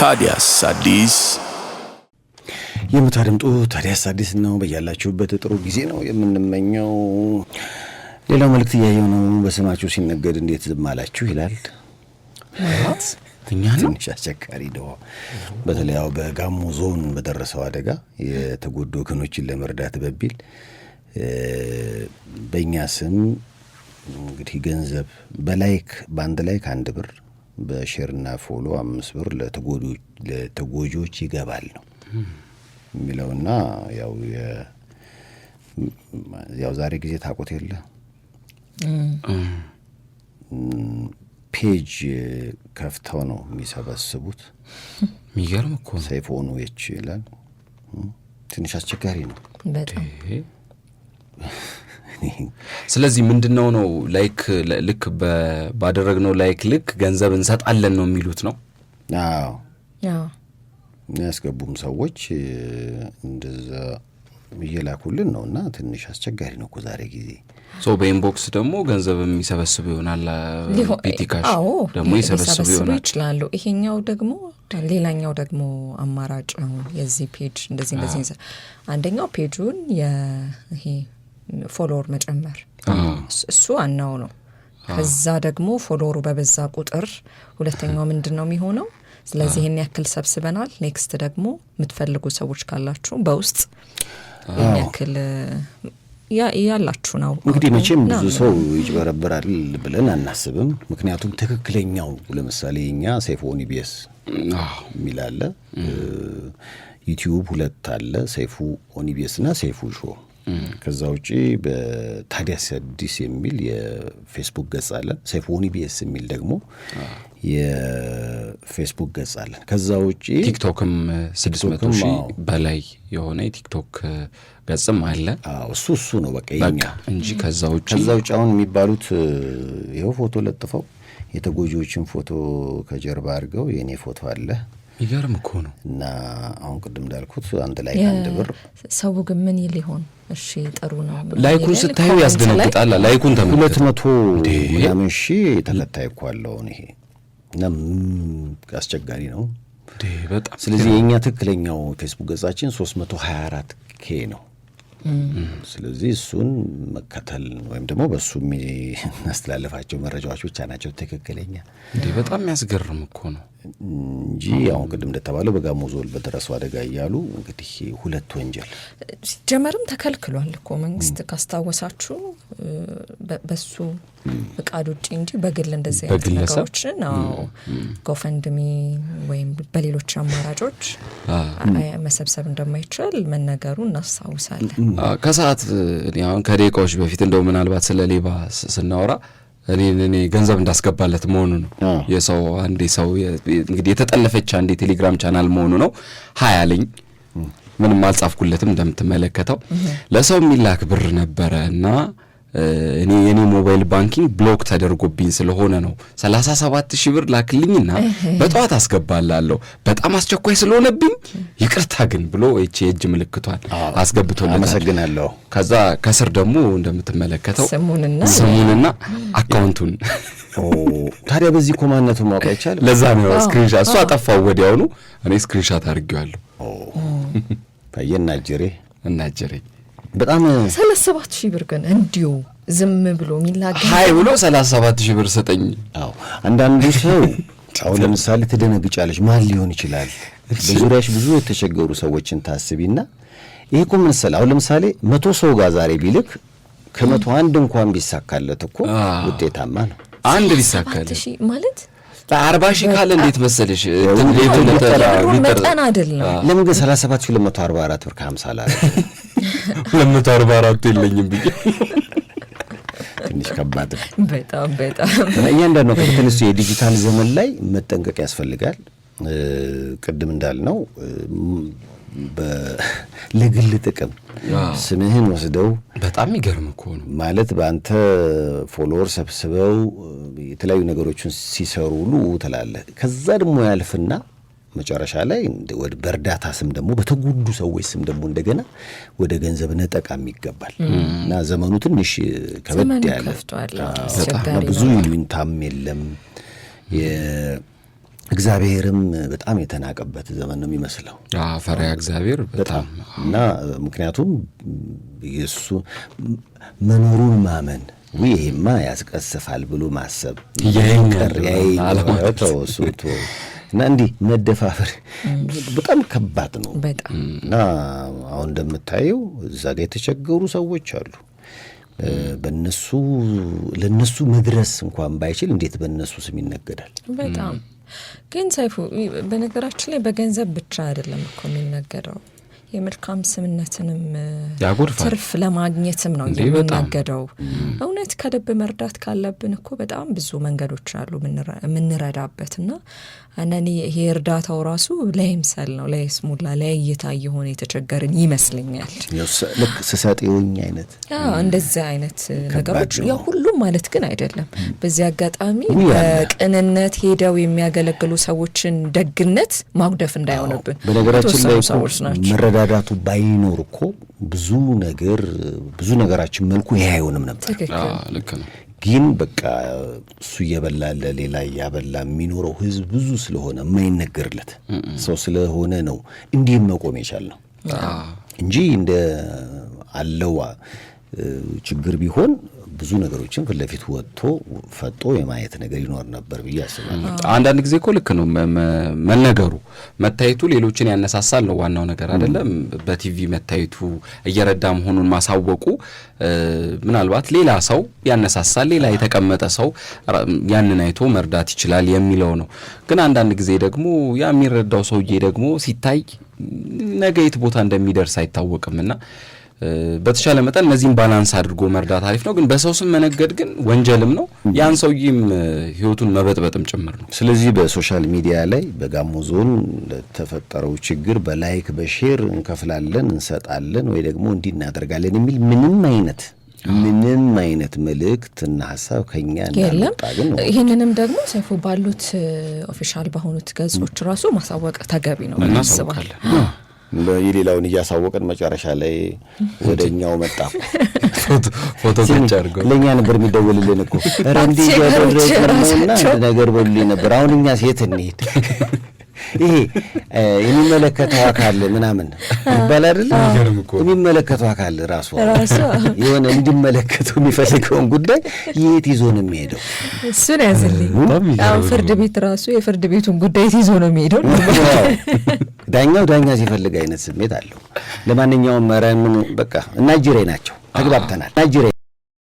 ታዲያስ አዲስ የምታደምጡ ታዲያስ አዲስ ነው። በያላችሁበት ጥሩ ጊዜ ነው የምንመኘው። ሌላው መልእክት ያየው ነው። በስማችሁ ሲነገድ እንዴት ዝም አላችሁ ይላል። ትንሽ አስቸጋሪ ነው። በተለይ ያው በጋሞ ዞን በደረሰው አደጋ የተጎዱ ወገኖችን ለመርዳት በሚል በእኛ ስም እንግዲህ ገንዘብ በላይክ ባንድ ላይ ከአንድ ብር በሼርና ፎሎ 5 ብር ለተጎጆች ይገባል ነው የሚለውና ያው ዛሬ ጊዜ ታቆት የለ ፔጅ ከፍተው ነው የሚሰበስቡት። የሚገርም እኮ ሰይፎኑ ይችላል። ትንሽ አስቸጋሪ ነው በጣም። ስለዚህ ምንድነው ነው ላይክ ልክ ባደረግነው ላይክ ልክ ገንዘብ እንሰጣለን ነው የሚሉት ነው። አዎ ያስገቡም ሰዎች እንደዛ እየላኩልን ነውና ትንሽ አስቸጋሪ ነው እኮ ዛሬ ጊዜ። በኢንቦክስ ደግሞ ገንዘብ የሚሰበስቡ ይሆናል። ቢቲካሽ ደግሞ ይሰበስቡ ይችላሉ። ይሄኛው ደግሞ ሌላኛው ደግሞ አማራጭ ነው የዚህ ፔጅ እንደዚህ አንደኛው ፔጁን ይሄ ፎሎወር መጨመር እሱ አናው ነው። ከዛ ደግሞ ፎሎወሩ በበዛ ቁጥር ሁለተኛው ምንድነው የሚሆነው? ስለዚህ ይሄን ያክል ሰብስበናል፣ ኔክስት ደግሞ የምትፈልጉ ሰዎች ካላችሁ በውስጥ ይሄን ያክል ያላችሁ ነው። እንግዲህ መቼም ብዙ ሰው ይጭበረብራል ብለን አናስብም። ምክንያቱም ትክክለኛው ለምሳሌ እኛ ሰይፉ ኦኒቢኤስ ሚላለ ዩቲዩብ 2 አለ፣ ሰይፉ ኦኒቢኤስና ሰይፉ ሾው። ከዛ ውጪ በታዲያስ አዲስ የሚል የፌስቡክ ገጽ አለ። ሰይፉ ኦኒቢኤስ የሚል ደግሞ የፌስቡክ ገጽ አለ። ከዛ ውጪ ቲክቶክም 600,000 በላይ የሆነ የቲክቶክ ገጽም አለ። እሱ ነው በቃ የኛ እንጂ ከዛ ውጪ አሁን የሚባሉት ይሄው ፎቶ ለጥፈው የተጎጂዎችን ፎቶ ከጀርባ አድርገው የኔ ፎቶ አለ። ይገርም እኮ ነው። እና አሁን ቅድም እንዳልኩት አንድ ላይ አንድ ብር ሰው ግን ምን ይሆን? እሺ ጥሩ ነው። ላይኩን ስታዩ ያስደነግጣል። ላይኩን ተመልከቱ። 200 ምናምን ሺህ ተከታይ እኮ አለው ይሄ እና አስቸጋሪ ነው በጣም። ስለዚህ የኛ ትክክለኛው ፌስቡክ ገጻችን 324K ነው። ስለዚህ እሱን መከተል ወይም ደግሞ በሱ የሚያስተላልፋቸው መረጃዎች ብቻ ናቸው ትክክለኛ። በጣም ያስገርም እኮ ነው እንጂ አሁን ቅድም እንደተባለው በጋሞ ዞን በደረሰው አደጋ እያሉ እንግዲህ 2 ወንጀል ሲጀመርም ተከልክሏል እኮ መንግስት ካስታወሳችሁ በሱ ፍቃድ ውጪ እንጂ በግል እንደዚህ አይነት ነገሮችን ጎፈንድሚ ወይም በሌሎች አማራጮች መሰብሰብ እንደማይቻል መነገሩን እናስታውሳለን። ከሰዓት አሁን ከደቂቃዎች በፊት እንደው ምናልባት ስለ ሌባ ስናወራ እኔ ገንዘብ እንዳስገባለት መሆኑ ነው የሰው አንዴ ሰው እንግዲህ የተጠለፈች አንዴ ቴሌግራም ቻናል መሆኑ ነው 20 አለኝ። ምንም አልጻፍኩለትም እንደምትመለከተው ለሰው የሚላክ ብር ነበረና የኔ ሞባይል ባንኪንግ ብሎክ ተደርጎብኝ ስለሆነ ነው 37,000 ብር ላክልኝና በጧት አስገባላለሁ በጣም አስቸኳይ ስለሆነብኝ ይቅርታ ግን ብሎ እቺ እጅ ምልክቷን አስገብቶልኝ አመሰግናለሁ። ከዛ ከስር ደግሞ እንደምትመለከተው ስሙንና አካውንቱን ታዲያ በዚህ ኮማንነቱ ማውጣት ይቻላል። ለዛ ነው ስክሪንሻት እሱ አጠፋው ወዲያውኑ እኔ ስክሪንሻት አድርጌዋለሁ። እናጀሬ በጣም 37,000 ብር ግን እንዲሁ ዝም ብሎ ሚላገ ሃይ ብሎ 37,000 ብር ሰጠኝ። አንዳንዱ ሰው አሁን ለምሳሌ ትደነግጫለሽ። ማን ሊሆን ይችላል? በዙሪያሽ ብዙ የተቸገሩ ሰዎችን ታስቢና ይሄ እኮ ምን መሰለህ አሁን ለምሳሌ 100 ሰው ጋር ዛሬ ቢልክ ከ100 አንድ እንኳን ቢሳካለት እኮ ውጤታማ ነው። አንድ ቢሳካለት ማለት 40,000 ካለ እንዴት መሰለሽ መጠን አይደለም። ለምን ግን 37,244 ብር ከ50 አላረ 244 የለኝም ብዬ ትንሽ ከባድ በጣም እያንዳንዱ ነው። ከተነሱ የዲጂታል ዘመን ላይ መጠንቀቅ ያስፈልጋል። ቅድም እንዳልነው ለግል ጥቅም ስምህን ወስደው በጣም ይገርም እኮ ነው ማለት በአንተ ፎሎወር ሰብስበው የተለያዩ ነገሮችን ሲሰሩ ሁሉ ትላለህ። ከዛ ደግሞ ያልፍና መጨረሻ ላይ ወደ በርዳታ ስም ደግሞ በተጎዱ ሰዎች ስም ደግሞ እንደገና ወደ ገንዘብ ነጠቃም ይገባል እና ዘመኑ ትንሽ ከበድ ያለ በጣም ብዙ ይሉኝታም የለም እግዚአብሔርም በጣም የተናቀበት ዘመን ነው የሚመስለው። ፈሪሃ እግዚአብሔር በጣም እና ምክንያቱም የሱ መኖሩን ማመን ይሄማ ያስቀስፋል ብሎ ማሰብ ያይተውሱት እና እንዲህ መደፋፈር በጣም ከባድ ነው። እና አሁን እንደምታየው እዛ ጋር የተቸገሩ ሰዎች አሉ። ለነሱ መድረስ እንኳን ባይችል እንዴት በእነሱ ስም ይነገዳል? በጣም ግን ሰይፉ በነገራችን ላይ በገንዘብ ብቻ አይደለም እኮ የሚነገደው፣ የመልካም ስምነትንም ትርፍ ለማግኘትም ነው የሚነገደው። እውነት ከልብ መርዳት ካለብን እኮ በጣም ብዙ መንገዶች አሉ የምንረዳበት እና እኔ ይሄ እርዳታው ራሱ ለይምሰል ነው፣ ለይስሙላ፣ ለእይታ የሆነ የተቸገርን ይመስለኛል። ልክ ስሰጤውኝ አይነት እንደዚህ አይነት ነገሮች ያው ሁሉም ማለት ግን አይደለም። በዚህ አጋጣሚ በቅንነት ሄደው የሚያገለግሉ ሰዎችን ደግነት ማጉደፍ እንዳይሆንብን። በነገራችን ላይ መረዳዳቱ ባይኖር እኮ ብዙ ነገራችን መልኩ ይሄ አይሆንም ነበር። ልክ ነው። ግን በቃ እሱ እየበላ ለሌላ እያበላ የሚኖረው ህዝብ ብዙ ስለሆነ የማይነገርለት ሰው ስለሆነ ነው እንዲህም መቆም የቻልነው እንጂ እንደ አለው ችግር ቢሆን ብዙ ነገሮችን ፊት ለፊት ወጥቶ ፈጦ የማየት ነገር ይኖር ነበር ብዬ አስባለሁ። አንዳንድ ጊዜ እኮ ልክ ነው መነገሩ፣ መታየቱ ሌሎችን ያነሳሳል ነው ዋናው ነገር አይደለም። በቲቪ መታየቱ እየረዳ መሆኑን ማሳወቁ ምናልባት ሌላ ሰው ያነሳሳል፣ ሌላ የተቀመጠ ሰው ያንን አይቶ መርዳት ይችላል የሚለው ነው። ግን አንዳንድ ጊዜ ደግሞ ያ የሚረዳው ሰውዬ ደግሞ ሲታይ ነገ የት ቦታ እንደሚደርስ አይታወቅምና በተሻለ መጠን እነዚህን ባላንስ አድርጎ መርዳት አሪፍ ነው። ግን በሰው ስም መነገድ ግን ወንጀልም ነው፣ ያን ሰውዬም ህይወቱን መበጥበጥም ጭምር ነው። ስለዚህ በሶሻል ሚዲያ ላይ በጋሞ ዞን ለተፈጠረው ችግር በላይክ በሼር እንከፍላለን እንሰጣለን ወይ ደግሞ እንዲህ እናደርጋለን የሚል ምንም አይነት መልእክትና ሀሳብ ከኛ እንዳልመጣ ግን ነው። ይህንንም ደግሞ ሰይፉ ባሉት ኦፊሻል በሆኑት ገጾች ራሱ ማሳወቅ ተገቢ ነው እናስባለን። የሌላውን እያሳወቀን መጨረሻ ላይ ወደኛው መጣ። ፎቶ ከቻርጎ ለኛ ነበር የሚደውልልን እኮ ረንዲ ያደረገውና ነገር በሉልኝ ነበር። አሁን እኛ ሴት እንሄድ ይሄ የሚመለከተው አካል ምናምን ይባል አይደል? የሚመለከተው አካል ራሱ የሆነ እንዲመለከተው የሚፈልገውን ጉዳይ የት ይዞ ነው የሚሄደው? እሱን ያዝልኝ። አሁን ፍርድ ቤት ራሱ የፍርድ ቤቱን ጉዳይ ይዞ ነው የሚሄደው። ዳኛ ሲፈልግ አይነት ስሜት አለው። ለማንኛውም መረምን በቃ እናጅሬ ናቸው፣ ተግባብተናል። ናጅሬ